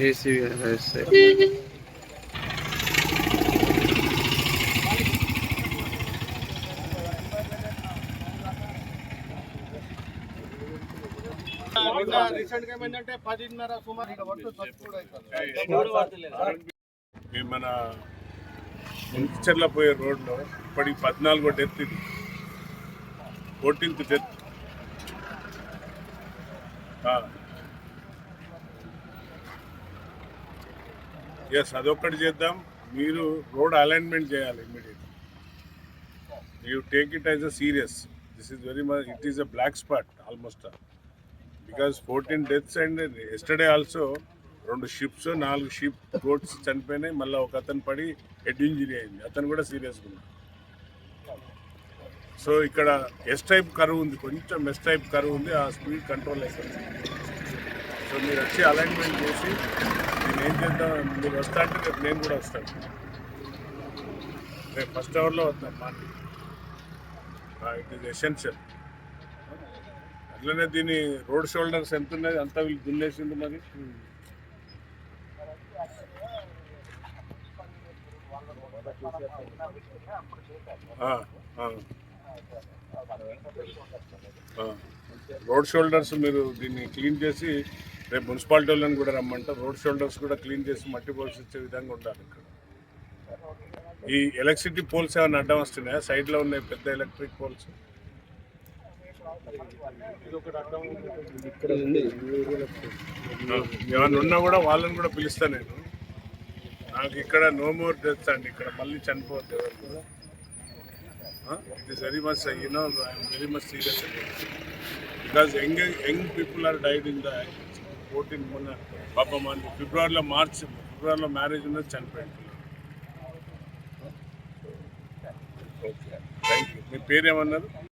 AC వేస్తే మన ముంచెర్ల పోయే రోడ్లో ఇప్పటికి 14వ డెత్, ఇది 14th డెత్. ఎస్, అదొక్కటి చేద్దాం. మీరు రోడ్ అలైన్మెంట్ చేయాలి immediately. You take it as a serious. This is very much, it is a black spot almost, because 14 deaths and yesterday also 2 sheeps 4 sheep goats చనిపోయినాయి. మళ్ళీ ఒక అతను పడి హెడ్ ఇంజరీ అయింది, అతను కూడా సీరియస్గా ఉంది. సో ఇక్కడ ఎస్ టైప్ కరువు ఉంది, కొంచెం ఎస్ టైప్ కరువు ఉంది, ఆ స్పీడ్ కంట్రోల్ అయిపోయింది. సో మీరు వచ్చి అలైన్మెంట్ చేసి నేను ఏం చేద్దాం, మీరు వస్తా అంటే రేపు నేను కూడా వస్తాను. రేపు ఫస్ట్ అవర్లో వద్దాం మార్నింగ్. It is essential. అట్లనే దీని రోడ్ షోల్డర్స్ ఎంత ఉన్నది అంతా వీళ్ళు దున్నేసింది. మరి రోడ్ షోల్డర్స్ మీరు దీన్ని క్లీన్ చేసి రేపు మున్సిపాలిటీ వాళ్ళని కూడా రమ్మంటారు. రోడ్ షోల్డర్స్ కూడా క్లీన్ చేసి మట్టి పోల్స్ ఇచ్చే విధంగా ఉండాలి. ఇక్కడ ఈ ఎలక్ట్రిసిటీ పోల్స్ ఏమైనా అడ్డం వస్తున్నాయా? సైడ్లో ఉన్నాయి పెద్ద ఎలక్ట్రిక్ పోల్స్. ఏమైనా ఉన్నా కూడా వాళ్ళని కూడా పిలుస్తాను నేను. నాకు ఇక్కడ నో మోర్ డెత్స్ అండి, ఇక్కడ మళ్ళీ చనిపోవద్దు ఎవరు కూడా. It is very much, I'm very much serious because young people are died in the 14. మొన్న పాపం ఫిబ్రవరిలో మ్యారేజ్ ఉన్నది, చనిపోయింది. Okay, thank you. మీ పేరు ఏమన్నారు?